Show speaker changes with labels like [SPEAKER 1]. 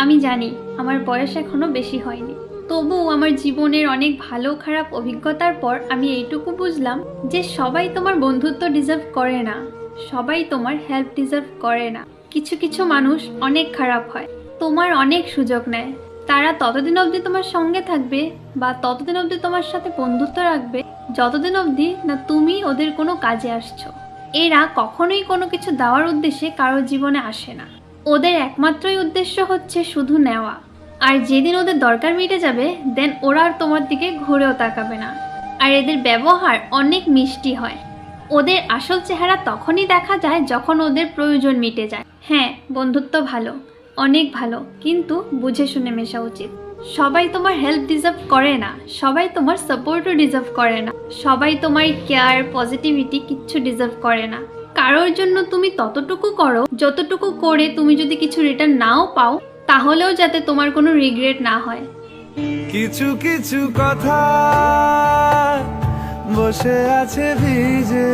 [SPEAKER 1] আমি জানি আমার বয়স এখনো বেশি হয়নি, তবুও আমার জীবনের অনেক ভালো খারাপ অভিজ্ঞতার পর আমি এইটুকু বুঝলাম যে সবাই তোমার বন্ধুত্ব ডিজার্ভ করে না, সবাই তোমার হেল্প ডিজার্ভ করে না। কিছু কিছু মানুষ অনেক খারাপ হয়, তোমার অনেক সুযোগ নেয়। তারা ততদিন অবধি তোমার সঙ্গে থাকবে বা ততদিন অবধি তোমার সাথে বন্ধুত্ব রাখবে যতদিন অবধি না তুমি ওদের কোনো কাজে আসছো। এরা কখনোই কোনো কিছু দেওয়ার উদ্দেশ্যে কারোর জীবনে আসে না। ওদের একমাত্রই উদ্দেশ্য হচ্ছে শুধু নেওয়া। আর যেদিন ওদের দরকার মিটে যাবে দেন ওরা আর তোমার দিকে ঘুরেও তাকাবে না। আর এদের ব্যবহার অনেক মিষ্টি হয়। ওদের আসল চেহারা তখনই দেখা যায় যখন ওদের প্রয়োজন মিটে যায়। হ্যাঁ, বন্ধুত্ব ভালো, অনেক ভালো, কিন্তু বুঝে শুনে মেশা উচিত। সবাই তোমার হেল্প ডিজার্ভ করে না, সবাই তোমার সাপোর্টও ডিজার্ভ করে না, সবাই তোমার কেয়ার পজিটিভিটি কিচ্ছু ডিজার্ভ করে না। কারোর জন্য তুমি ততটুকু করো যতটুকু করে তুমি যদি কিছু রিটার্ন নাও পাও তাহলেও যাতে তোমার কোনো রিগ্রেট না হয়।
[SPEAKER 2] কিছু কিছু কথা বসে আছে ভিজে।